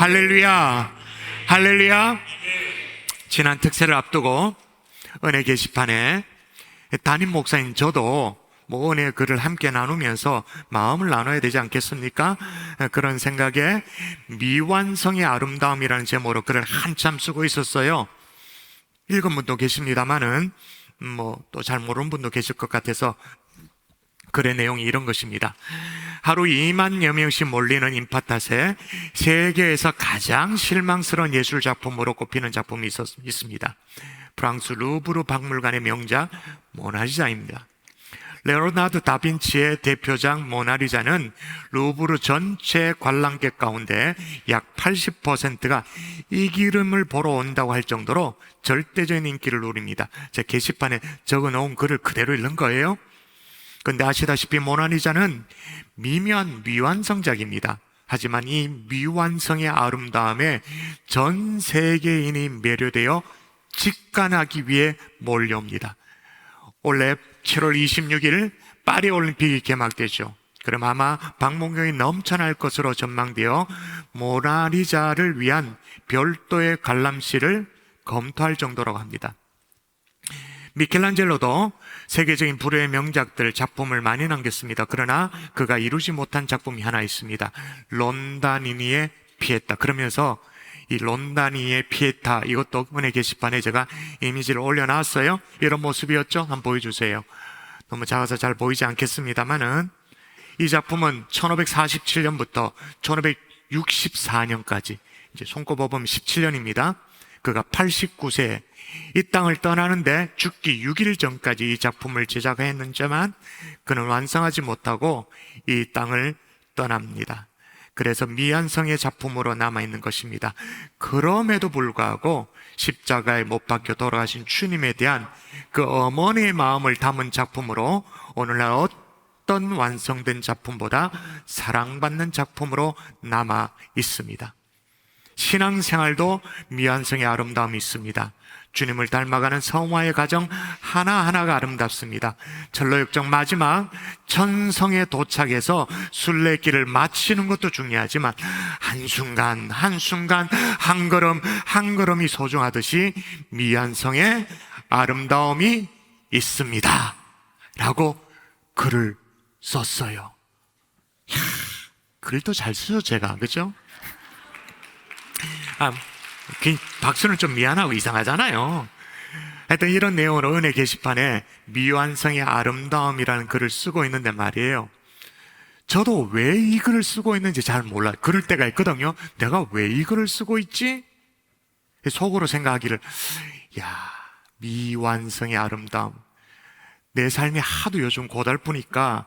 할렐루야, 할렐루야. 지난 특세를 앞두고 은혜 게시판에 담임 목사인 저도 은혜 글을 함께 나누면서 마음을 나눠야 되지 않겠습니까? 그런 생각에 미완성의 아름다움이라는 제목으로 글을 한참 쓰고 있었어요. 읽은 분도 계십니다만은 또 잘 모르는 분도 계실 것 같아서 글의 내용이 이런 것입니다. 하루 2만여 명씩 몰리는 인파탓에 세계에서 가장 실망스러운 예술작품으로 꼽히는 작품이 있습니다. 프랑스 루브르 박물관의 명작 모나리자입니다. 레오나르도 다빈치의 대표작 모나리자는 루브르 전체 관람객 가운데 약 80%가 이 그림을 보러 온다고 할 정도로 절대적인 인기를 누립니다. 제 게시판에 적어놓은 글을 그대로 읽는 거예요. 그런데 아시다시피 모나리자는 미묘한 미완성작입니다. 하지만 이 미완성의 아름다움에 전 세계인이 매료되어 직관하기 위해 몰려옵니다. 올해 7월 26일 파리 올림픽이 개막되죠. 그럼 아마 방문객이 넘쳐날 것으로 전망되어 모나리자를 위한 별도의 관람실을 검토할 정도라고 합니다. 미켈란젤로도 세계적인 불후의 명작들 작품을 많이 남겼습니다. 그러나 그가 이루지 못한 작품이 하나 있습니다. 론다니니의 피에타. 그러면서 이 론다니의 피에타, 이것도 은혜 게시판에 제가 이미지를 올려놨어요. 이런 모습이었죠. 한번 보여주세요. 너무 작아서 잘 보이지 않겠습니다만은 이 작품은 1547년부터 1564년까지 이제 손꼽아보면 17년입니다. 그가 89세 이 땅을 떠나는데 죽기 6일 전까지 이 작품을 제작했는지만 그는 완성하지 못하고 이 땅을 떠납니다. 그래서 미완성의 작품으로 남아있는 것입니다. 그럼에도 불구하고 십자가에 못 박혀 돌아가신 주님에 대한 그 어머니의 마음을 담은 작품으로 오늘날 어떤 완성된 작품보다 사랑받는 작품으로 남아 있습니다. 신앙생활도 미완성의 아름다움이 있습니다. 주님을 닮아가는 성화의 과정 하나하나가 아름답습니다. 철로역정 마지막 천성에 도착해서 순례길을 마치는 것도 중요하지만 한순간 한순간 한 걸음 한 걸음이 소중하듯이 미완성의 아름다움이 있습니다 라고 글을 썼어요. 글도 잘 쓰죠 제가, 그죠? 박수는 좀 미안하고 이상하잖아요. 하여튼 이런 내용으로 은혜 게시판에 미완성의 아름다움이라는 글을 쓰고 있는데 말이에요, 저도 왜 이 글을 쓰고 있는지 잘 몰라요. 그럴 때가 있거든요. 내가 왜 이 글을 쓰고 있지? 속으로 생각하기를, 미완성의 아름다움, 내 삶이 하도 요즘 고달프니까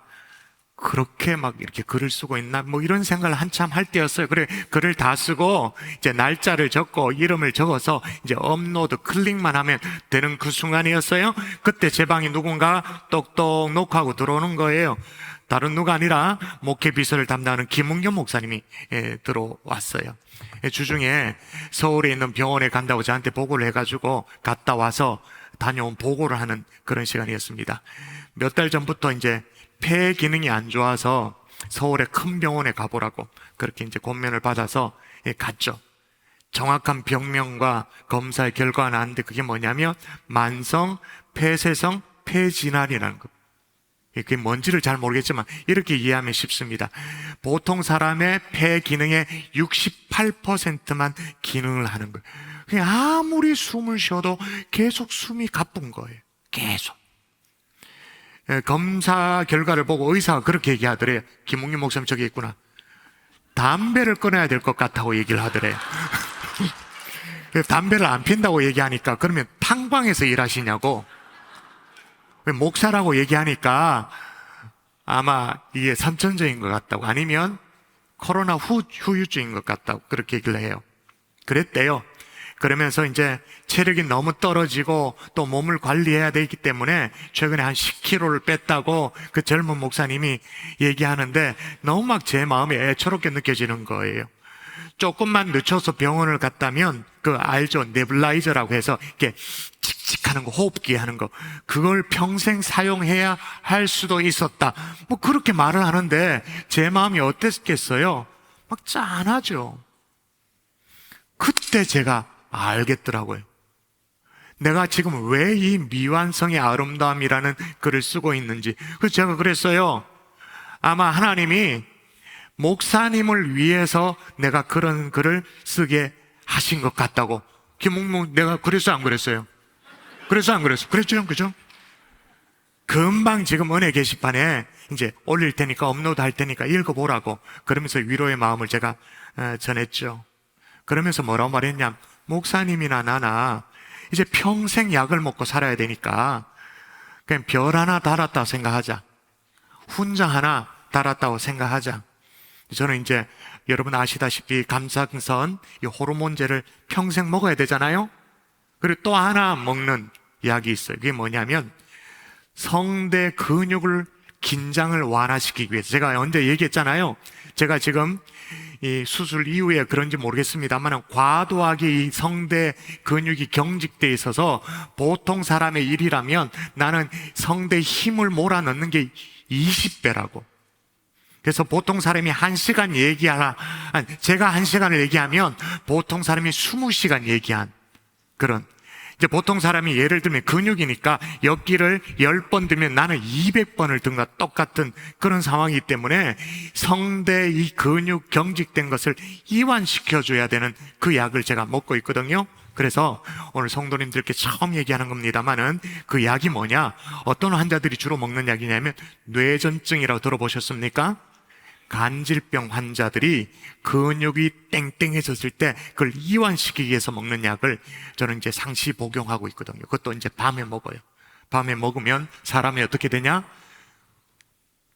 그렇게 막 이렇게 글을 쓰고 있나? 이런 생각을 한참 할 때였어요. 그래, 글을 다 쓰고, 이제 날짜를 적고, 이름을 적어서, 이제 업로드, 클릭만 하면 되는 그 순간이었어요. 그때 제 방에 누군가 똑똑 녹화하고 들어오는 거예요. 다른 누가 아니라 목회 비서를 담당하는 김은겸 목사님이 들어왔어요. 주중에 서울에 있는 병원에 간다고 저한테 보고를 해가지고, 갔다 와서 다녀온 보고를 하는 그런 시간이었습니다. 몇 달 전부터 이제 폐 기능이 안 좋아서 서울의 큰 병원에 가보라고 그렇게 이제 권면을 받아서 갔죠. 정확한 병명과 검사의 결과가 나왔는데 그게 뭐냐면 만성 폐쇄성 폐진환이라는 것. 그게 뭔지를 잘 모르겠지만 이렇게 이해하면 쉽습니다. 보통 사람의 폐 기능의 68%만 기능을 하는 거예요. 그냥 아무리 숨을 쉬어도 계속 숨이 가쁜 거예요. 계속. 검사 결과를 보고 의사가 그렇게 얘기하더래요. 김웅림 목사님 저기 있구나. 담배를 끊어야 될 것 같다고 얘기를 하더래요. 담배를 안 핀다고 얘기하니까 그러면 탕방에서 일하시냐고. 목사라고 얘기하니까 아마 이게 선천적인 것 같다고, 아니면 코로나 후유증인 것 같다고 그렇게 얘기를 해요. 그랬대요. 그러면서 이제 체력이 너무 떨어지고 또 몸을 관리해야 되기 때문에 최근에 한 10kg를 뺐다고 그 젊은 목사님이 얘기하는데 너무 막 제 마음이 애처롭게 느껴지는 거예요. 조금만 늦춰서 병원을 갔다면 그 알죠? 네블라이저라고 해서 이렇게 칙칙하는 거, 호흡기 하는 거, 그걸 평생 사용해야 할 수도 있었다. 그렇게 말을 하는데 제 마음이 어땠겠어요? 막 짠하죠. 그때 제가 알겠더라고요. 내가 지금 왜 이 미완성의 아름다움이라는 글을 쓰고 있는지. 그래서 제가 그랬어요. 아마 하나님이 목사님을 위해서 내가 그런 글을 쓰게 하신 것 같다고. 김웅무, 내가 그랬어, 안 그랬어요? 그래서 안 그랬어? 그랬죠, 그죠? 금방 지금 은혜 게시판에 이제 올릴 테니까, 업로드 할 테니까 읽어보라고. 그러면서 위로의 마음을 제가 전했죠. 그러면서 뭐라고 말했냐? 목사님이나 나나 이제 평생 약을 먹고 살아야 되니까 그냥 별 하나 달았다고 생각하자. 훈장 하나 달았다고 생각하자. 저는 이제 여러분 아시다시피 감상선, 이 호르몬제를 평생 먹어야 되잖아요. 그리고 또 하나 먹는 약이 있어요. 그게 뭐냐면 성대 근육을 긴장을 완화시키기 위해서. 제가 언제 얘기했잖아요. 제가 지금 이 수술 이후에 그런지 모르겠습니다만 과도하게 이 성대 근육이 경직돼 있어서 보통 사람의 일이라면 나는 성대에 힘을 몰아넣는 게 20배라고. 그래서 보통 사람이 1시간 얘기하라, 제가 1시간을 얘기하면 보통 사람이 20시간 얘기한 그런. 이제 보통 사람이 예를 들면 근육이니까 엿기를 10번 들면 나는 200번을 든 것과 똑같은 그런 상황이기 때문에 성대 이 근육 경직된 것을 이완시켜줘야 되는 그 약을 제가 먹고 있거든요. 그래서 오늘 성도님들께 처음 얘기하는 겁니다만은 그 약이 뭐냐? 어떤 환자들이 주로 먹는 약이냐면 뇌전증이라고 들어보셨습니까? 간질병 환자들이 근육이 땡땡해졌을 때 그걸 이완시키기 위해서 먹는 약을 저는 이제 상시 복용하고 있거든요. 그것도 이제 밤에 먹어요. 밤에 먹으면 사람이 어떻게 되냐?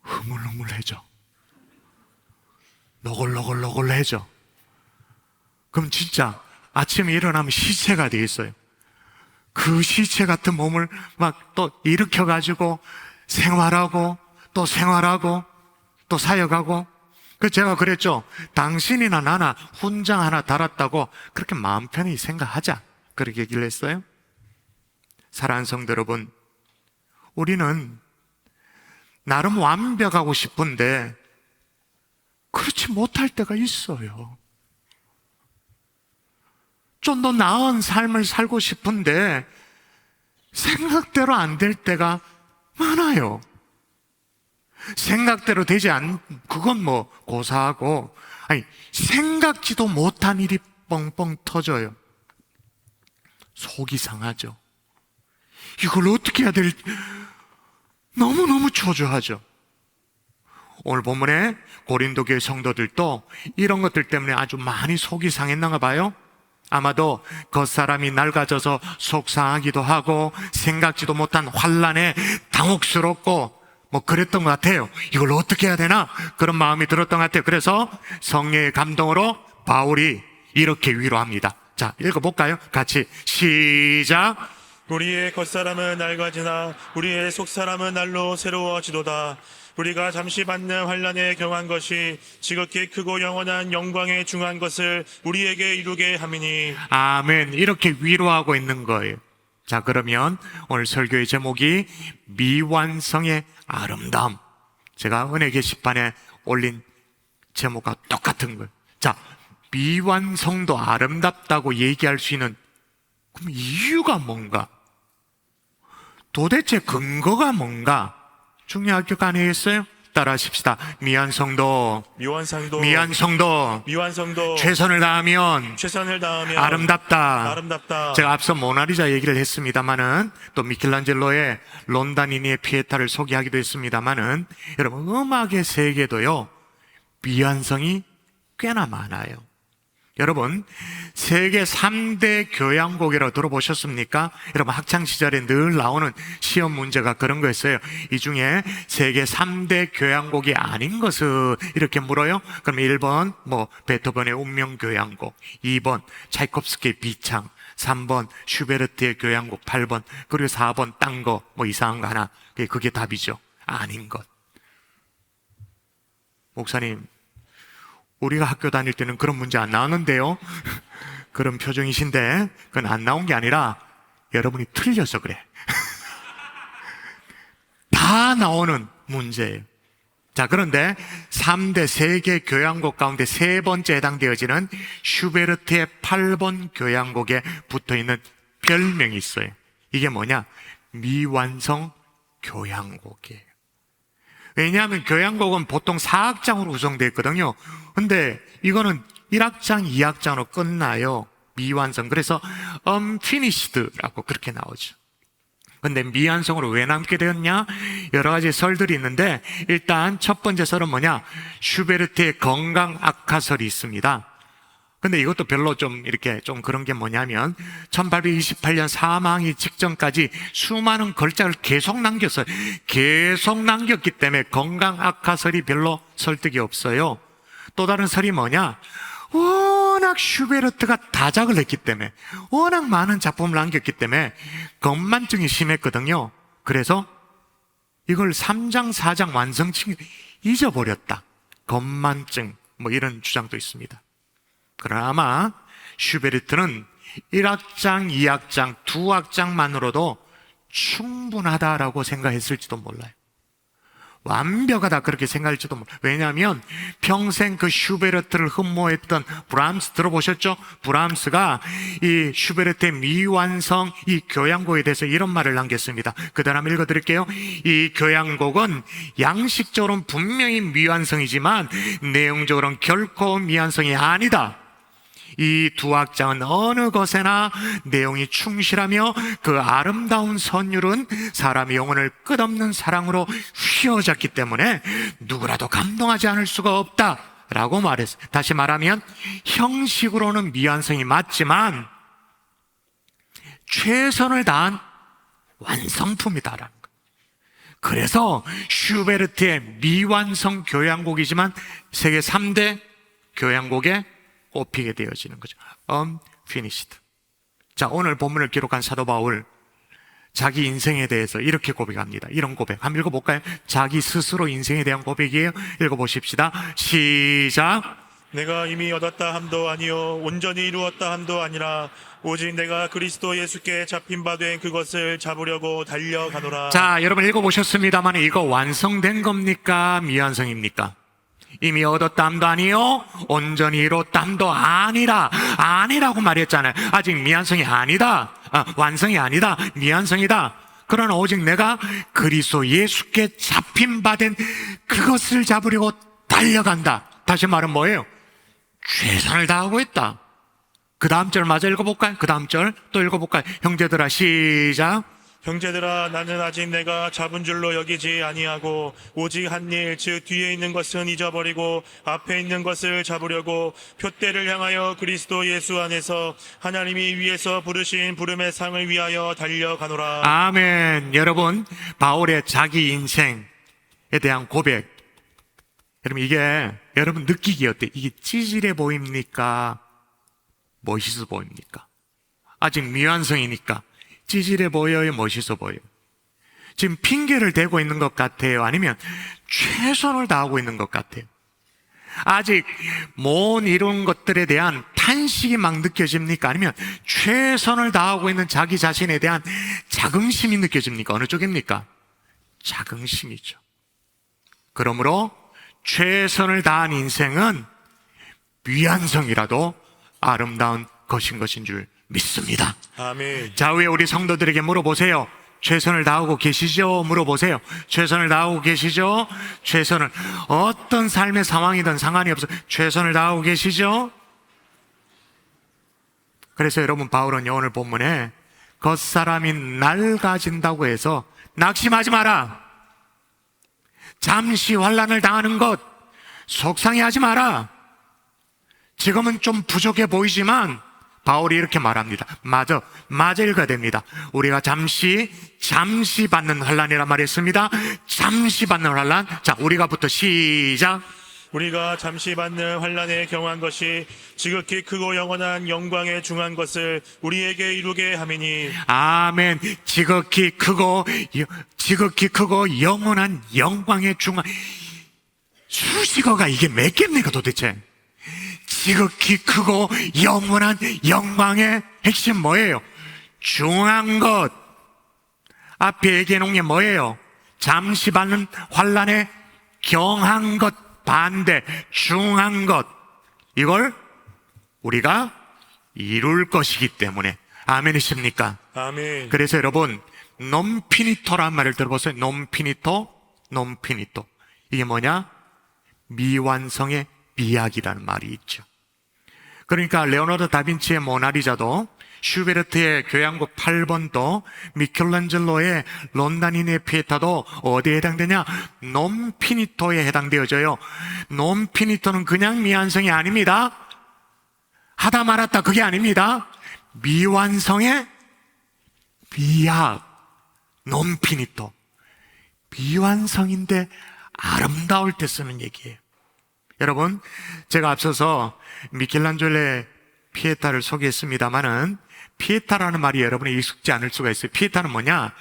흐물흐물해져. 노골노골노골해져. 그럼 진짜 아침에 일어나면 시체가 되어 있어요. 그 시체 같은 몸을 막 또 일으켜가지고 생활하고 또 생활하고 또 사역하고. 그래서 제가 그랬죠. 당신이나 나나 훈장 하나 달았다고 그렇게 마음 편히 생각하자. 그렇게 얘기를 했어요. 사랑하는 성도 여러분, 우리는 나름 완벽하고 싶은데 그렇지 못할 때가 있어요. 좀 더 나은 삶을 살고 싶은데 생각대로 안 될 때가 많아요. 생각대로 되지 그건 뭐 고사하고, 아니 생각지도 못한 일이 뻥뻥 터져요. 속이 상하죠. 이걸 어떻게 해야 될지 너무너무 초조하죠. 오늘 본문에 고린도 교회 성도들도 이런 것들 때문에 아주 많이 속이 상했나 봐요. 아마도 겉사람이 낡아져서 속상하기도 하고 생각지도 못한 환난에 당혹스럽고 뭐 그랬던 것 같아요. 이걸 어떻게 해야 되나? 그런 마음이 들었던 것 같아요. 그래서 성령의 감동으로 바울이 이렇게 위로합니다. 자, 읽어볼까요? 같이 시작. 우리의 겉사람은 낡아지나 우리의 속사람은 날로 새로워지도다. 우리가 잠시 받는 환난에 경한 것이 지극히 크고 영원한 영광에 중한 것을 우리에게 이루게 함이니. 아멘. 이렇게 위로하고 있는 거예요. 자, 그러면 오늘 설교의 제목이 미완성의 아름다움. 제가 은혜 게시판에 올린 제목과 똑같은 거예요. 자, 미완성도 아름답다고 얘기할 수 있는 그럼 이유가 뭔가? 도대체 근거가 뭔가? 중요할 것 아니겠어요? 따라하십시다. 미완성도 최선을 다하면 아름답다. 제가 앞서 모나리자 얘기를 했습니다마는 또 미켈란젤로의 론다니니의 피에타를 소개하기도 했습니다마는 여러분 음악의 세계도요 미완성이 꽤나 많아요. 여러분 세계 3대 교향곡이라고 들어보셨습니까? 여러분 학창시절에 늘 나오는 시험 문제가 그런 거였어요. 이 중에 세계 3대 교향곡이 아닌 것을 이렇게 물어요. 그럼 1번 베토벤의 운명교향곡, 2번 차이콥스키의 비창, 3번 슈베르트의 교향곡 8번, 그리고 4번 딴 거 이상한 거 하나. 그게 답이죠. 아닌 것. 목사님, 우리가 학교 다닐 때는 그런 문제 안 나왔는데요. 그런 표정이신데 그건 안 나온 게 아니라 여러분이 틀려서 그래. 다 나오는 문제예요. 자, 그런데 3대 세계 교향곡 가운데 세 번째 해당되어지는 슈베르트의 8번 교향곡에 붙어있는 별명이 있어요. 이게 뭐냐? 미완성 교향곡이에요. 왜냐하면 교향곡은 보통 4악장으로 구성되어 있거든요. 근데 이거는 1악장, 2악장으로 끝나요. 미완성. 그래서 unfinished라고 그렇게 나오죠. 근데 미완성으로 왜 남게 되었냐? 여러 가지 설들이 있는데, 일단 첫 번째 설은 뭐냐? 슈베르트의 건강 악화설이 있습니다. 근데 이것도 별로 좀 이렇게 좀 그런 게 뭐냐면 1828년 사망이 직전까지 수많은 걸작을 계속 남겼어요. 계속 남겼기 때문에 건강 악화설이 별로 설득이 없어요. 또 다른 설이 뭐냐? 워낙 슈베르트가 다작을 했기 때문에, 워낙 많은 작품을 남겼기 때문에 건만증이 심했거든요. 그래서 이걸 3장, 4장 완성치 잊어버렸다. 건만증, 뭐 이런 주장도 있습니다. 그러나 아마 슈베르트는 1악장, 2악장, 2악장만으로도 충분하다라고 생각했을지도 몰라요. 완벽하다 그렇게 생각할지도 몰라요. 왜냐하면 평생 그 슈베르트를 흠모했던 브람스 들어보셨죠? 브람스가 이 슈베르트의 미완성 이 교향곡에 대해서 이런 말을 남겼습니다. 그 다음 읽어드릴게요. 이 교향곡은 양식적으로는 분명히 미완성이지만 내용적으로는 결코 미완성이 아니다. 이 2악장은 어느 것에나 내용이 충실하며 그 아름다운 선율은 사람의 영혼을 끝없는 사랑으로 휘어잡기 때문에 누구라도 감동하지 않을 수가 없다라고 말했어요. 다시 말하면 형식으로는 미완성이 맞지만 최선을 다한 완성품이다라는 거예요. 그래서 슈베르트의 미완성 교향곡이지만 세계 3대 교향곡에 꼽히게 되어지는 거죠. unfinished. 자, 오늘 본문을 기록한 사도 바울 자기 인생에 대해서 이렇게 고백합니다. 이런 고백 한번 읽어볼까요? 자기 스스로 인생에 대한 고백이에요. 읽어보십시다. 시작. 내가 이미 얻었다 함도 아니요 온전히 이루었다 함도 아니라 오직 내가 그리스도 예수께 잡힌 바 된 그것을 잡으려고 달려가노라. 자, 여러분 읽어보셨습니다만 이거 완성된 겁니까? 미완성입니까? 이미 얻었담도 아니요 온전히 이뤘담도 아니라, 아니라고 말했잖아요. 아직 미완성이 아니다. 완성이 아니다. 미완성이다. 그러나 오직 내가 그리스도 예수께 잡힌 바 된 그것을 잡으려고 달려간다. 다시 말은 뭐예요? 최선을 다하고 있다. 그 다음 절 마저 읽어볼까요? 그 다음 절 또 읽어볼까요? 형제들아 시작. 형제들아 나는 아직 내가 잡은 줄로 여기지 아니하고 오직 한 일 즉 뒤에 있는 것은 잊어버리고 앞에 있는 것을 잡으려고 표대를 향하여 그리스도 예수 안에서 하나님이 위에서 부르신 부름의 상을 위하여 달려가노라. 아멘. 여러분, 바울의 자기 인생에 대한 고백, 여러분 이게 여러분 느끼기 어때요? 이게 찌질해 보입니까? 멋있어 보입니까? 아직 미완성이니까 찌질해 보여요? 멋있어 보여요? 지금 핑계를 대고 있는 것 같아요? 아니면 최선을 다하고 있는 것 같아요? 아직 못 이룬 것들에 대한 탄식이 막 느껴집니까? 아니면 최선을 다하고 있는 자기 자신에 대한 자긍심이 느껴집니까? 어느 쪽입니까? 자긍심이죠. 그러므로 최선을 다한 인생은 미완성이라도 아름다운 것인 줄 믿습니다. 아멘. 좌우에 우리 성도들에게 물어보세요. 최선을 다하고 계시죠? 물어보세요. 최선을 다하고 계시죠? 최선을, 어떤 삶의 상황이든 상관이 없어 최선을 다하고 계시죠? 그래서 여러분 바울은 오늘 본문에 겉사람이 낡아진다고 해서 낙심하지 마라. 잠시 환난을 당하는 것 속상해하지 마라. 지금은 좀 부족해 보이지만 바울이 이렇게 말합니다. 맞아 읽어야 됩니다. 우리가 잠시 받는 환난이라 말했습니다. 잠시 받는 환난. 자, 우리가부터 시작. 우리가 잠시 받는 환난에 경한 것이 지극히 크고 영원한 영광에 중한 것을 우리에게 이루게 함이니. 아멘. 지극히 크고 영원한 영광에 중한, 수식어가 이게 몇 개입니까 도대체? 지극히 크고 영원한 영광의 핵심 뭐예요? 중한 것. 앞에 얘기해 놓은 게 뭐예요? 잠시 받는 환난에 경한 것, 반대, 중한 것, 이걸 우리가 이룰 것이기 때문에. 아멘이십니까? 아멘. 그래서 여러분, 논피니토란 말을 들어보세요. 논피니토. 이게 뭐냐? 미완성의 미학이라는 말이 있죠. 그러니까 레오나르도 다빈치의 모나리자도, 슈베르트의 교향곡 8번도, 미켈란젤로의 론다니니의 피에타도 어디에 해당되냐? 논피니토에 해당되어져요. 논피니토는 그냥 미완성이 아닙니다. 하다 말았다, 그게 아닙니다. 미완성의 미학, 논피니토. 미완성인데 아름다울 때 쓰는 얘기예요. 여러분, 제가 앞서서 미켈란젤로의 피에타를 소개했습니다마는, 피에타라는 말이 여러분이 익숙지 않을 수가 있어요. 피에타는 뭐냐?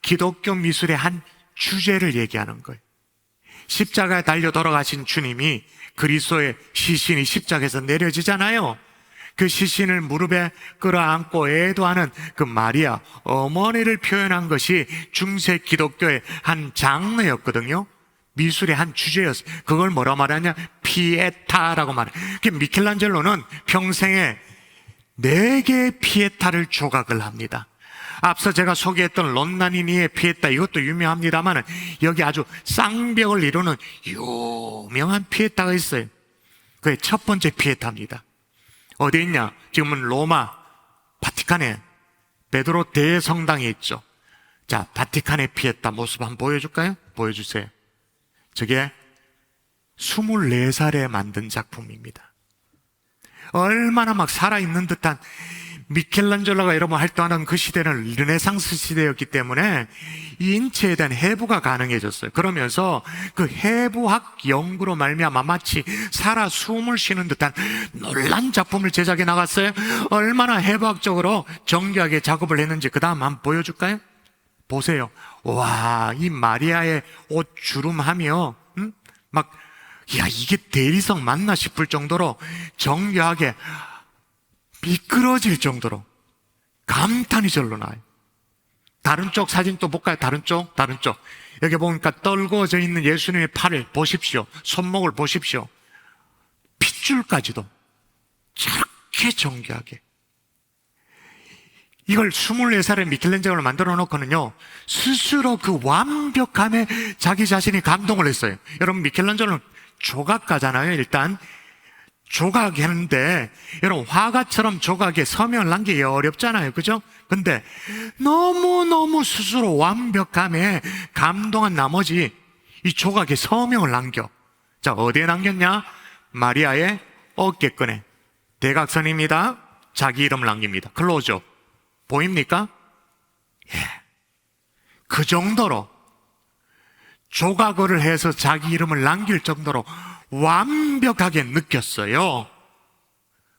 기독교 미술의 한 주제를 얘기하는 거예요. 십자가에 달려 돌아가신 주님이, 그리스도의 시신이 십자가에서 내려지잖아요. 그 시신을 무릎에 끌어안고 애도하는 그 마리아, 어머니를 표현한 것이 중세 기독교의 한 장르였거든요. 미술의 한 주제였어요. 그걸 뭐라 말하냐? 피에타라고 말해요. 미켈란젤로는 평생에 4개의 피에타를 조각을 합니다. 앞서 제가 소개했던 론다니니의 피에타, 이것도 유명합니다만, 여기 아주 쌍벽을 이루는 유명한 피에타가 있어요. 그게 첫 번째 피에타입니다. 어디 있냐? 지금은 로마 바티칸에 베드로 대성당에 있죠. 자, 바티칸의 피에타 모습 한번 보여줄까요? 보여주세요. 저게 24살에 만든 작품입니다. 얼마나 막 살아있는 듯한, 미켈란젤로가 여러분 활동하는 그 시대는 르네상스 시대였기 때문에 이 인체에 대한 해부가 가능해졌어요. 그러면서 그 해부학 연구로 말미암아 마치 살아 숨을 쉬는 듯한 놀란 작품을 제작해 나갔어요. 얼마나 해부학적으로 정교하게 작업을 했는지 그 다음 한번 보여줄까요? 보세요. 와, 이 마리아의 옷 주름하며 막, 야, 이게 대리석 맞나 싶을 정도로 정교하게, 미끄러질 정도로 감탄이 절로 나요. 다른 쪽 사진 또 볼까요? 다른 쪽. 여기 보니까 떨궈져 있는 예수님의 팔을 보십시오. 손목을 보십시오. 핏줄까지도 저렇게 정교하게. 이걸 24살의 미켈란젤로를 만들어 놓고는요, 스스로 그 완벽함에 자기 자신이 감동을 했어요. 여러분, 미켈란젤로는 조각가잖아요. 일단 조각했는데, 여러분, 화가처럼 조각에 서명을 남기기 어렵잖아요. 그죠? 근데 너무너무 스스로 완벽함에 감동한 나머지 이 조각에 서명을 남겨. 자, 어디에 남겼냐? 마리아의 어깨끈에. 대각선입니다. 자기 이름을 남깁니다. 클로즈업. 보입니까? 예. 그 정도로 조각을 해서 자기 이름을 남길 정도로 완벽하게 느꼈어요.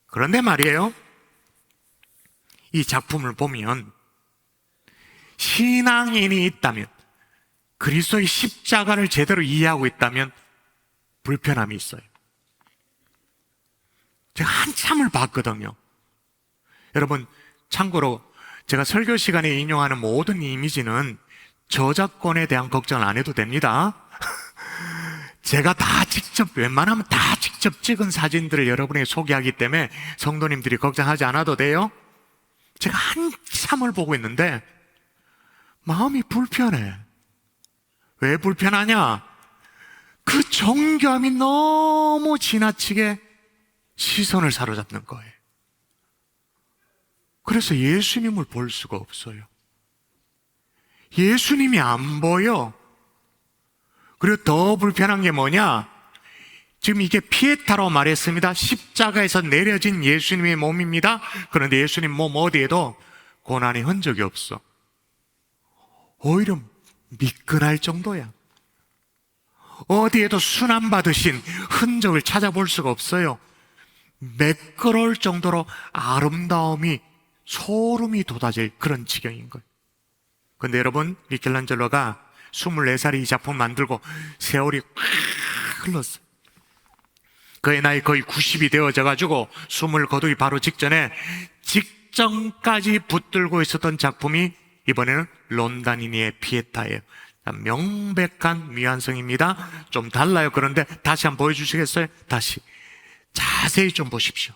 그런데 말이에요, 이 작품을 보면 신앙인이 있다면, 그리스도의 십자가를 제대로 이해하고 있다면 불편함이 있어요. 제가 한참을 봤거든요. 여러분, 참고로 제가 설교 시간에 인용하는 모든 이미지는 저작권에 대한 걱정을 안 해도 됩니다. 제가 다 직접, 웬만하면 다 직접 찍은 사진들을 여러분에게 소개하기 때문에 성도님들이 걱정하지 않아도 돼요. 제가 한참을 보고 있는데 마음이 불편해. 왜 불편하냐? 그 정교함이 너무 지나치게 시선을 사로잡는 거예요. 그래서 예수님을 볼 수가 없어요. 예수님이 안 보여. 그리고 더 불편한 게 뭐냐? 지금 이게 피에타로 말했습니다. 십자가에서 내려진 예수님의 몸입니다. 그런데 예수님 몸 어디에도 고난의 흔적이 없어. 오히려 미끈할 정도야. 어디에도 순환받으신 흔적을 찾아볼 수가 없어요. 매끄러울 정도로 아름다움이, 소름이 돋아질 그런 지경인 거예요. 근데 여러분, 미켈란젤로가 24살에 이 작품 만들고 세월이 확 흘렀어요. 그의 나이 거의 90이 되어져 가지고 숨을 거두기 바로 직전까지 붙들고 있었던 작품이 이번에는 론다니니의 피에타예요. 명백한 미완성입니다. 좀 달라요. 그런데 다시 한번 보여주시겠어요? 다시 자세히 좀 보십시오.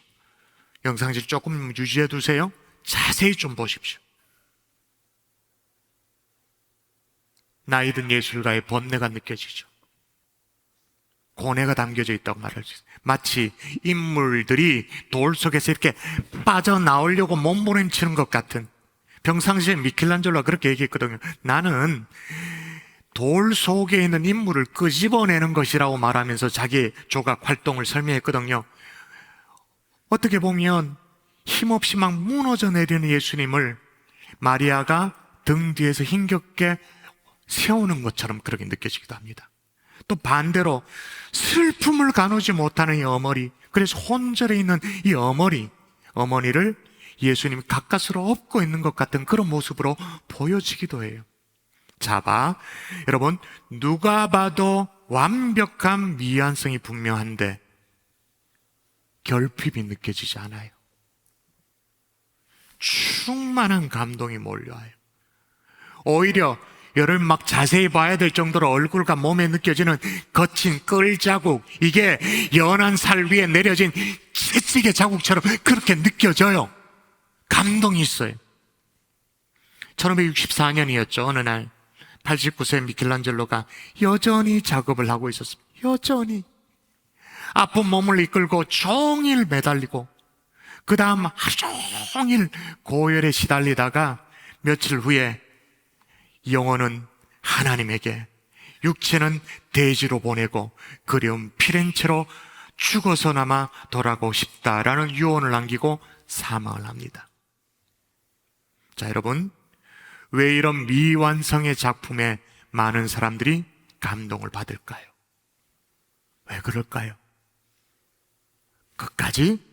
영상질 조금 유지해 두세요. 자세히 좀 보십시오. 나이든 예술가의 번뇌가 느껴지죠. 고뇌가 담겨져 있다고 말할 수 있어요. 마치 인물들이 돌 속에서 이렇게 빠져나오려고 몸부림치는 것 같은, 평상시에 미켈란젤로가 그렇게 얘기했거든요. 나는 돌 속에 있는 인물을 끄집어내는 것이라고 말하면서 자기 조각 활동을 설명했거든요. 어떻게 보면 힘없이 막 무너져 내리는 예수님을 마리아가 등 뒤에서 힘겹게 세우는 것처럼 그렇게 느껴지기도 합니다. 또 반대로 슬픔을 가누지 못하는 이 어머니, 그래서 혼절해 있는 이 어머니를 예수님이 가까스로 업고 있는 것 같은 그런 모습으로 보여지기도 해요. 여러분, 누가 봐도 완벽한 미완성이 분명한데 결핍이 느껴지지 않아요. 충만한 감동이 몰려와요. 오히려 열을 막 자세히 봐야 될 정도로 얼굴과 몸에 느껴지는 거친 끌자국, 이게 연한 살 위에 내려진 채찍의 자국처럼 그렇게 느껴져요. 감동이 있어요. 1564년이었죠. 어느 날 89세 미켈란젤로가 여전히 작업을 하고 있었습니다. 여전히 아픈 몸을 이끌고 종일 매달리고, 그 다음 하루 종일 고열에 시달리다가 며칠 후에 영혼은 하나님에게, 육체는 대지로 보내고 그리움 피렌체로 죽어서나마 돌아가고 싶다라는 유언을 남기고 사망을 합니다. 자, 여러분, 왜 이런 미완성의 작품에 많은 사람들이 감동을 받을까요? 왜 그럴까요? 끝까지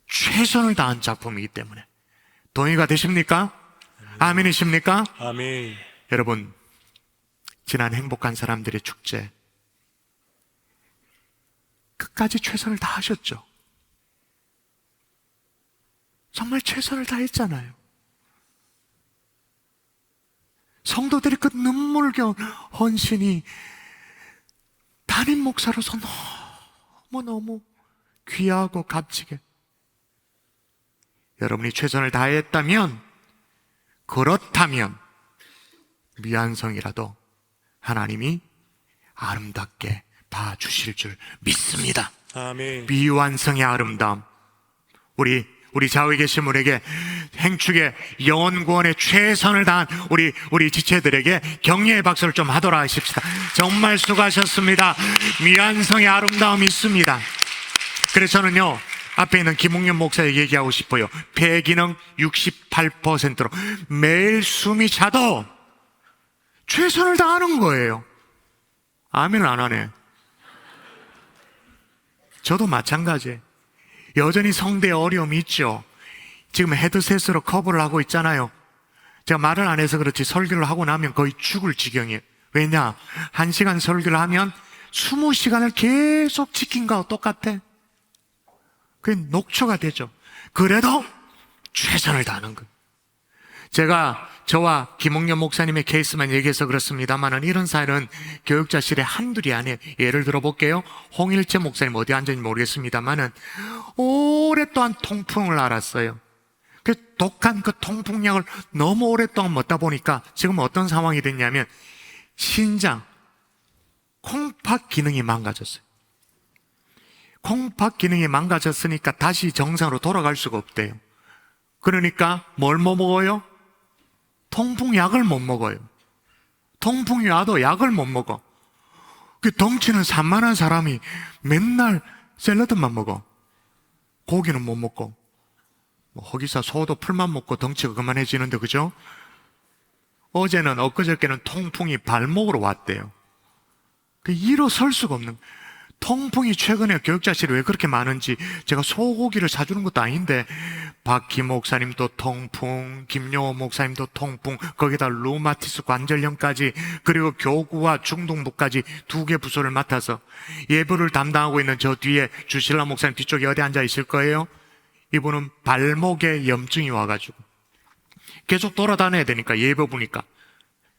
최선을 다한 작품이기 때문에. 동의가 되십니까? 아멘이십니까? 아멘. 여러분, 지난 행복한 사람들의 축제, 끝까지 최선을 다하셨죠. 정말 최선을 다했잖아요. 성도들이 그 눈물겨운 헌신이 담임 목사로서 너무너무 귀하고 값지게, 여러분이 최선을 다했다면, 그렇다면 미완성이라도 하나님이 아름답게 봐주실 줄 믿습니다. 아멘. 미완성의 아름다움, 우리 좌우에 계신 분에게 행축의 영혼 구원에 최선을 다한 우리 지체들에게 격려의 박수를 좀 하도록 하십시다. 정말 수고하셨습니다. 미완성의 아름다움이 있습니다. 그래서 저는요, 앞에 있는 김웅현 목사에게 얘기하고 싶어요. 폐기능 68%로 매일 숨이 차도 최선을 다하는 거예요. 아멘을 안 하네. 저도 마찬가지예요. 여전히 성대에 어려움이 있죠. 지금 헤드셋으로 커버를 하고 있잖아요. 제가 말을 안 해서 그렇지 설교를 하고 나면 거의 죽을 지경이에요. 왜냐? 1시간 설교를 하면 20시간을 계속 지킨 거하고 똑같아. 그게 녹초가 되죠. 그래도 최선을 다하는 거예요. 제가 저와 김홍년 목사님의 케이스만 얘기해서 그렇습니다만, 이런 사연은 교육자실에 한둘이 아니에요. 예를 들어볼게요. 홍일재 목사님 어디 앉았는지 모르겠습니다만 오랫동안 통풍을 앓았어요. 그 독한 그 통풍약을 너무 오랫동안 먹다 보니까 지금 어떤 상황이 됐냐면 신장, 콩팥 기능이 망가졌어요. 콩팥 기능이 망가졌으니까 다시 정상으로 돌아갈 수가 없대요. 그러니까 뭘 못 먹어요? 통풍약을 못 먹어요. 통풍이 와도 약을 못 먹어. 그 덩치는 산만한 사람이 맨날 샐러드만 먹어. 고기는 못 먹고, 허기사 소도 풀만 먹고 덩치가 그만해지는데, 그죠? 엊그저께는 통풍이 발목으로 왔대요. 일어설 수가 없는, 통풍이 최근에 교육자실이 왜 그렇게 많은지, 제가 소고기를 사주는 것도 아닌데 박기 목사님도 통풍, 김용호 목사님도 통풍, 거기다 루마티스 관절염까지, 그리고 교구와 중등부까지 2개 부서를 맡아서 예부를 담당하고 있는 저 뒤에 주실라 목사님 뒤쪽에 어디 앉아 있을 거예요. 이분은 발목에 염증이 와가지고 계속 돌아다녀야 되니까, 예부 보니까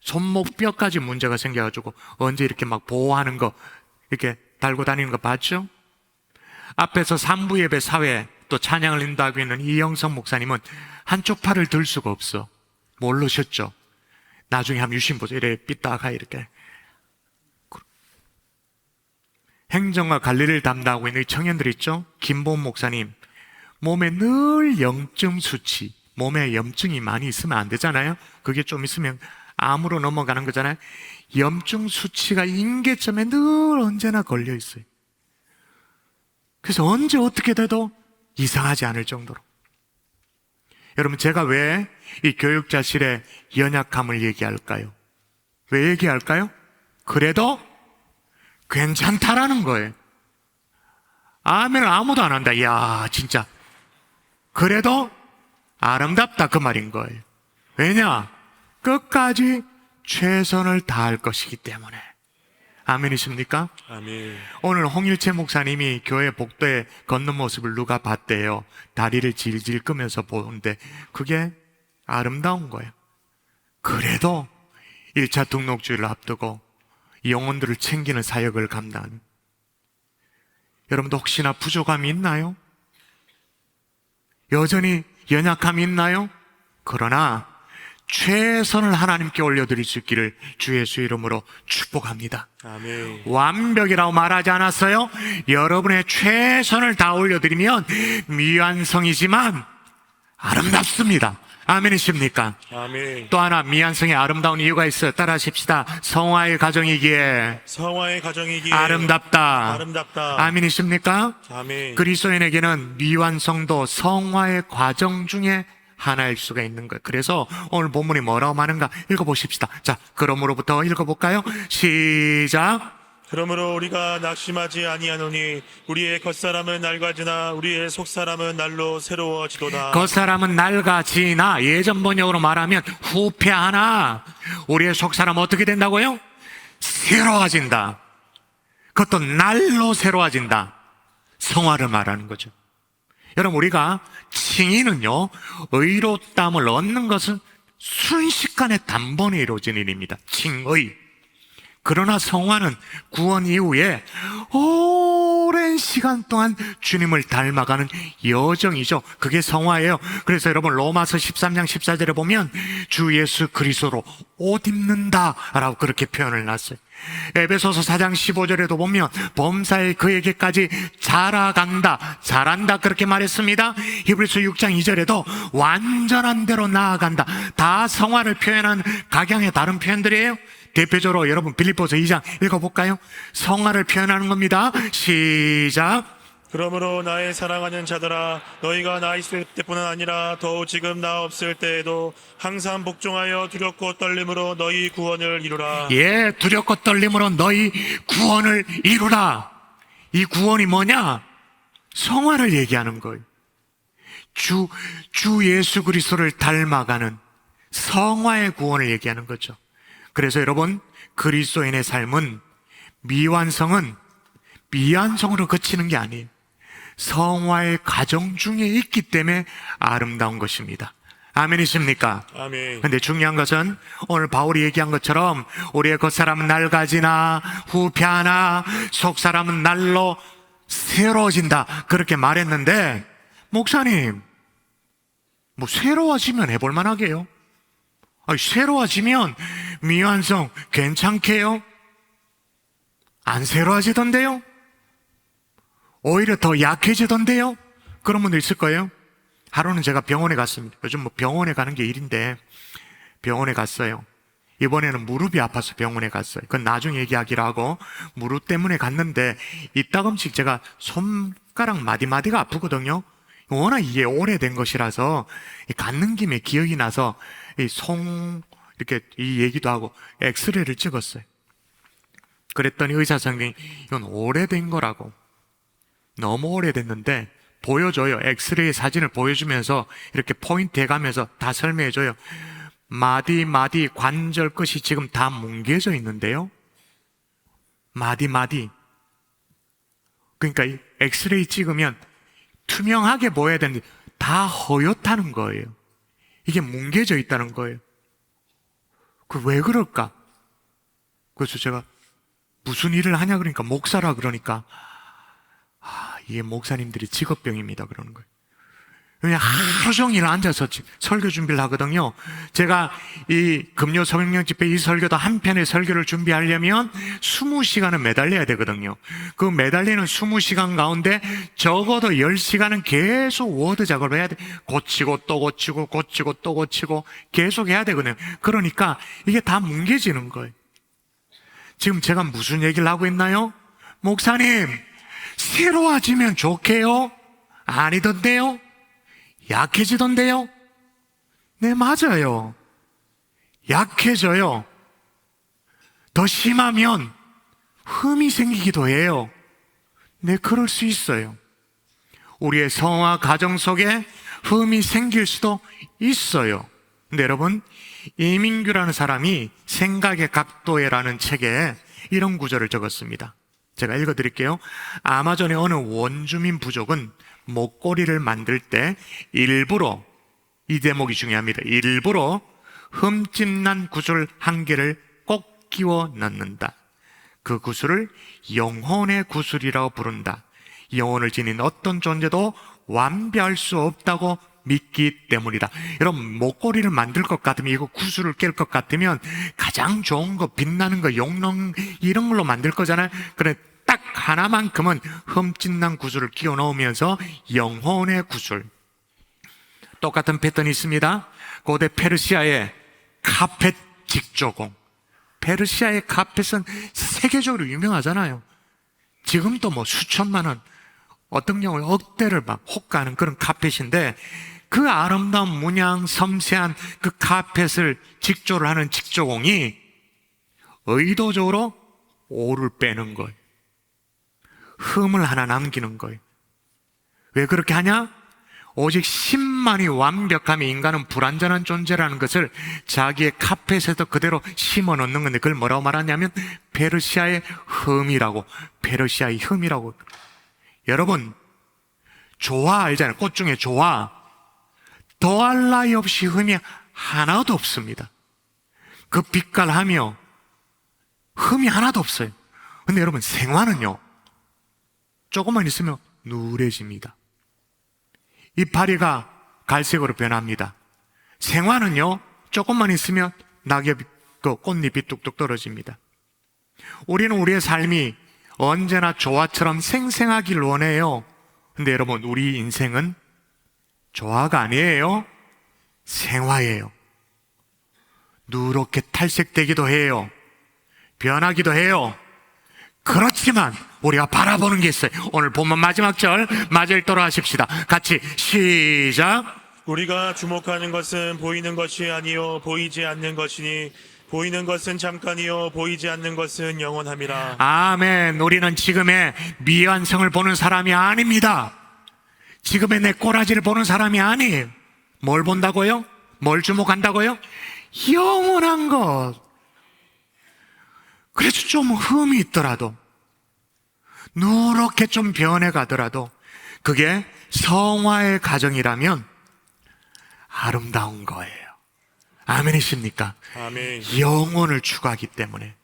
손목 뼈까지 문제가 생겨가지고 언제 이렇게 막 보호하는 거 이렇게 달고 다니는 거 봤죠? 앞에서 산부 예배 사회 또 찬양을 인도하고 있는 이영성 목사님은 한쪽 팔을 들 수가 없어. 모르셨죠? 나중에 한번 유심 보세요. 이래 삐딱하 이렇게. 행정과 관리를 담당하고 있는 청년들 있죠? 김보은 목사님, 몸에 늘 염증 수치, 몸에 염증이 많이 있으면 안 되잖아요. 그게 좀 있으면 암으로 넘어가는 거잖아요. 염증 수치가 임계점에 늘 언제나 걸려 있어요. 그래서 언제 어떻게 돼도 이상하지 않을 정도로. 여러분, 제가 왜 이 교육자실의 연약함을 얘기할까요? 왜 얘기할까요? 그래도 괜찮다라는 거예요. 아멘을 아무도 안 한다. 이야, 진짜. 그래도 아름답다 그 말인 거예요. 왜냐? 끝까지 최선을 다할 것이기 때문에. 아멘이십니까? 아멘. 오늘 홍일채 목사님이 교회 복도에 걷는 모습을 누가 봤대요. 다리를 질질 끄면서 보는데 그게 아름다운 거예요. 그래도 1차 등록주의를 앞두고 영혼들을 챙기는 사역을 감당하는. 여러분도 혹시나 부족함이 있나요? 여전히 연약함이 있나요? 그러나 최선을 하나님께 올려드릴 수 있기를 주 예수 이름으로 축복합니다. 아멘. 완벽이라고 말하지 않았어요? 여러분의 최선을 다 올려드리면 미완성이지만 아름답습니다. 아멘이십니까? 아멘. 또 하나 미완성의 아름다운 이유가 있어요. 따라 하십시다. 성화의 가정이기에 성화의 가정이기에 아름답다. 아름답다. 아멘이십니까? 아멘. 그리스도인에게는 미완성도 성화의 과정 중에 하나일 수가 있는 거예요. 그래서 오늘 본문이 뭐라고 말하는가 읽어보십시다. 자, 그러므로부터 읽어볼까요? 시작. 그러므로 우리가 낙심하지 아니하노니 우리의 겉사람은 낡아지나 우리의 속사람은 날로 새로워지도다. 겉사람은 낡아지나 예전 번역으로 말하면 후패하나 우리의 속사람 어떻게 된다고요? 새로워진다. 그것도 날로 새로워진다. 성화를 말하는 거죠. 여러분, 우리가 칭의는요, 의롭다함을 얻는 것은 순식간에 단번에 이루어지는 일입니다. 칭의. 그러나 성화는 구원 이후에 오랜 시간 동안 주님을 닮아가는 여정이죠. 그게 성화예요. 그래서 여러분, 로마서 13장 14절에 보면 주 예수 그리스도로 옷 입는다라고 그렇게 표현을 놨어요. 에베소서 4장 15절에도 보면 범사에 그에게까지 자라간다, 잘한다 그렇게 말했습니다. 히브리서 6장 2절에도 완전한 대로 나아간다. 다 성화를 표현한 각양의 다른 표현들이에요. 대표적으로 여러분 빌립보서 2장 읽어볼까요? 성화를 표현하는 겁니다. 시작. 그러므로 나의 사랑하는 자들아 너희가 나 있을 때뿐 아니라 더욱 지금 나 없을 때에도 항상 복종하여 두렵고 떨림으로 너희 구원을 이루라. 예, 두렵고 떨림으로 너희 구원을 이루라. 이 구원이 뭐냐? 성화를 얘기하는 거예요. 주 예수 그리스도를 닮아가는 성화의 구원을 얘기하는 거죠. 그래서 여러분, 그리스도인의 삶은 미완성은 미완성으로 그치는 게 아니에요. 성화의 과정 중에 있기 때문에 아름다운 것입니다. 아멘이십니까? 아멘. 근데 중요한 것은 오늘 바울이 얘기한 것처럼 우리의 겉사람은 낡아지나 후패하나 속사람은 날로 새로워진다 그렇게 말했는데, 목사님, 뭐 새로워지면 해볼 만하게요? 새로워지면 미완성 괜찮게요? 안 새로워지던데요? 오히려 더 약해지던데요? 그런 분들 있을 거예요. 하루는 제가 병원에 갔습니다. 요즘 뭐 병원에 가는 게 일인데 병원에 갔어요. 이번에는 무릎이 아파서 병원에 갔어요. 그건 나중에 얘기하기로 하고, 무릎 때문에 갔는데 이따금씩 제가 손가락 마디마디가 아프거든요. 워낙 이게 오래된 것이라서 갔는 김에 기억이 나서 이렇게 이 얘기도 하고 엑스레이를 찍었어요. 그랬더니 의사 선생님이 이건 오래된 거라고. 너무 오래됐는데 보여줘요. 엑스레이 사진을 보여주면서 이렇게 포인트 해가면서 다 설명해줘요. 마디 관절 끝이 지금 다 뭉개져 있는데요. 마디. 그러니까 이 엑스레이 찍으면 투명하게 보여야 되는데 다 허옇다는 거예요. 이게 뭉개져 있다는 거예요. 그 왜 그럴까? 그래서 제가 무슨 일을 하냐 그러니까 목사라 그러니까 이게 목사님들이 직업병입니다 그러는 거예요. 그냥 하루 종일 앉아서 설교 준비를 하거든요. 제가 이 금요 성령 집회 이 설교도 한 편의 설교를 준비하려면 20시간은 매달려야 되거든요. 그 매달리는 20시간 가운데 적어도 10시간은 계속 워드 작업을 해야 돼. 고치고 또 고치고 고치고 또 고치고 계속 해야 되거든요. 그러니까 이게 다 뭉개지는 거예요. 지금 제가 무슨 얘기를 하고 있나요? 목사님, 새로워지면 좋게요? 아니던데요? 약해지던데요? 네, 맞아요. 약해져요. 더 심하면 흠이 생기기도 해요. 네, 그럴 수 있어요. 우리의 성화 가정 속에 흠이 생길 수도 있어요. 근데 여러분, 이민규라는 사람이 생각의 각도에라는 책에 이런 구절을 적었습니다. 제가 읽어드릴게요. 아마존의 어느 원주민 부족은 목걸이를 만들 때 일부러, 이 대목이 중요합니다. 일부러 흠집난 구슬 한 개를 꼭 끼워 넣는다. 그 구슬을 영혼의 구슬이라고 부른다. 영혼을 지닌 어떤 존재도 완비할 수 없다고 믿기 때문이다. 여러분, 목걸이를 만들 것 같으면, 이거 구슬을 깰 것 같으면 가장 좋은 거, 빛나는 거, 용론 이런 걸로 만들 거잖아요. 그래, 딱 하나만큼은 흠집난 구슬을 끼워 넣으면서 영혼의 구슬. 똑같은 패턴이 있습니다. 고대 페르시아의 카펫 직조공. 페르시아의 카펫은 세계적으로 유명하잖아요. 지금도 뭐 수천만 원, 어떤 경우에 억대를 막 호가하는 그런 카펫인데, 그 아름다운 문양 섬세한 그 카펫을 직조를 하는 직조공이 의도적으로 오를 빼는 거예요. 흠을 하나 남기는 거예요. 왜 그렇게 하냐? 오직 신만이 완벽하면 인간은 불완전한 존재라는 것을 자기의 카펫에도 그대로 심어 놓는 건데, 그걸 뭐라고 말하냐면 페르시아의 흠이라고, 페르시아의 흠이라고. 여러분, 조화 알잖아요. 꽃 중에 조화. 더할 나위 없이 흠이 하나도 없습니다. 그 빛깔하며 흠이 하나도 없어요. 근데 여러분, 생화는요, 조금만 있으면 누래집니다. 이파리가 갈색으로 변합니다. 생화는요, 조금만 있으면 낙엽, 그 꽃잎이 뚝뚝 떨어집니다. 우리는 우리의 삶이 언제나 조화처럼 생생하길 원해요. 근데 여러분, 우리 인생은 조화가 아니에요. 생화예요. 누렇게 탈색되기도 해요. 변하기도 해요. 그렇지만 우리가 바라보는 게 있어요. 오늘 본문 마지막 절 맞을도록 하십시다. 같이 시작. 우리가 주목하는 것은 보이는 것이 아니요 보이지 않는 것이니 보이는 것은 잠깐이요 보이지 않는 것은 영원함이라. 아멘. 우리는 지금의 미완성을 보는 사람이 아닙니다. 지금의 내 꼬라지를 보는 사람이 아니에요. 뭘 본다고요? 뭘 주목한다고요? 영원한 것. 그래서 좀 흠이 있더라도, 누렇게 좀 변해가더라도 그게 성화의 과정이라면 아름다운 거예요. 아멘이십니까? 아멘. 영혼을 추구하기 때문에.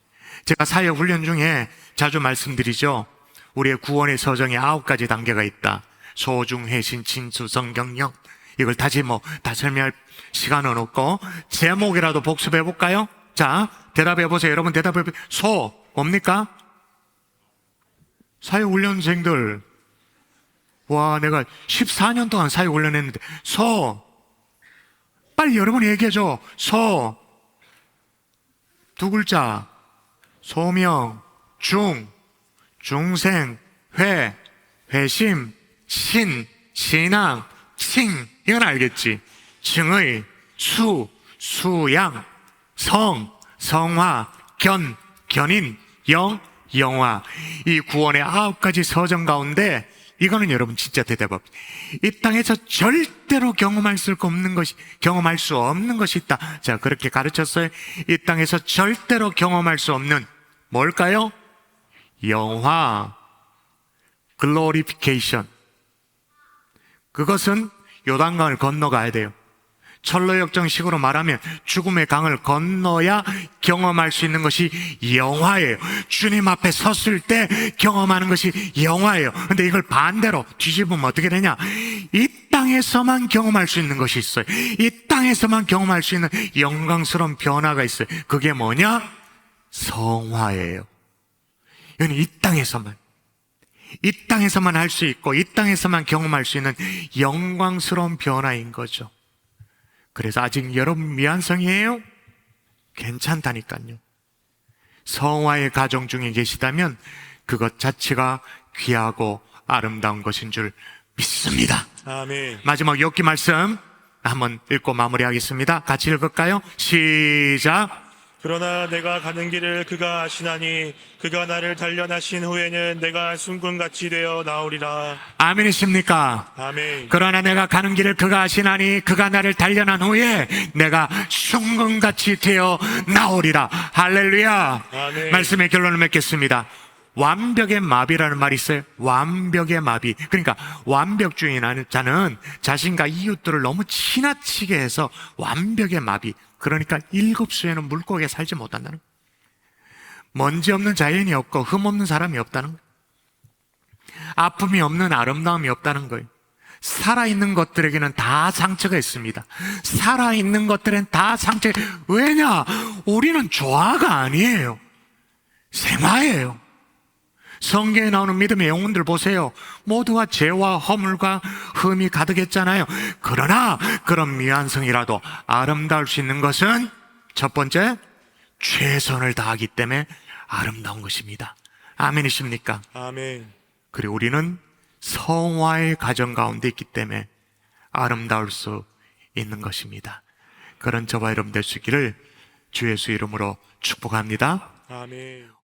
제가 사역훈련 중에 자주 말씀드리죠. 우리의 구원의 서정에 9가지 단계가 있다. 소중, 회신, 진수, 성경력. 이걸 다 설명할 시간은 없고 제목이라도 복습해 볼까요? 자, 대답해 보세요. 여러분 대답해 보세요. 소, 뭡니까? 사역훈련생들, 와, 내가 14년 동안 사역훈련 했는데, 소, 빨리 여러분이 얘기해줘. 소, 두 글자, 소명, 중, 중생, 회, 회심, 신, 신앙, 칭, 이건 알겠지. 증의, 수, 수양, 성, 성화, 견, 견인, 영, 영화. 이 구원의 9가지 서정 가운데 이거는 여러분 진짜 대답합니다. 이 땅에서 절대로 경험할 수 없는 것이 있다. 자, 그렇게 가르쳤어요. 이 땅에서 절대로 경험할 수 없는 뭘까요? 영화, 글로리피케이션. 그것은 요단강을 건너가야 돼요. 철로역정식으로 말하면 죽음의 강을 건너야 경험할 수 있는 것이 영화예요. 주님 앞에 섰을 때 경험하는 것이 영화예요. 근데 이걸 반대로 뒤집으면 어떻게 되냐? 이 땅에서만 경험할 수 있는 것이 있어요. 이 땅에서만 경험할 수 있는 영광스러운 변화가 있어요. 그게 뭐냐? 성화예요. 이건 이 땅에서만 할 수 있고 이 땅에서만 경험할 수 있는 영광스러운 변화인 거죠. 그래서 아직 여러분 미완성이에요? 괜찮다니까요. 성화의 가정 중에 계시다면 그것 자체가 귀하고 아름다운 것인 줄 믿습니다. 아멘. 마지막 욥기 말씀 한번 읽고 마무리하겠습니다. 같이 읽을까요? 시작. 그러나 내가 가는 길을 그가 아시나니 그가 나를 단련하신 후에는 내가 순금같이 되어 나오리라. 아멘이십니까? 아멘. 그러나 내가 가는 길을 그가 아시나니 그가 나를 단련한 후에 내가 순금같이 되어 나오리라. 할렐루야. 아멘. 말씀의 결론을 맺겠습니다. 완벽의 마비라는 말이 있어요. 완벽의 마비. 그러니까 완벽주의라는 자는 자신과 이웃들을 너무 지나치게 해서 완벽의 마비. 그러니까 일곱수에는 물고기에 살지 못한다는 거예요. 먼지 없는 자연이 없고 흠 없는 사람이 없다는 거예요. 아픔이 없는 아름다움이 없다는 거예요. 살아있는 것들에게는 다 상처가 있습니다. 살아있는 것들엔 다 상처. 왜냐? 우리는 조화가 아니에요. 생화예요. 성경에 나오는 믿음의 영혼들 보세요. 모두가 죄와 허물과 흠이 가득했잖아요. 그러나 그런 미완성이라도 아름다울 수 있는 것은 첫 번째, 최선을 다하기 때문에 아름다운 것입니다. 아멘이십니까? 아멘. 그리고 우리는 성화의 가정 가운데 있기 때문에 아름다울 수 있는 것입니다. 그런 저와 여러분 될 수 있기를 주 예수 이름으로 축복합니다. 아멘.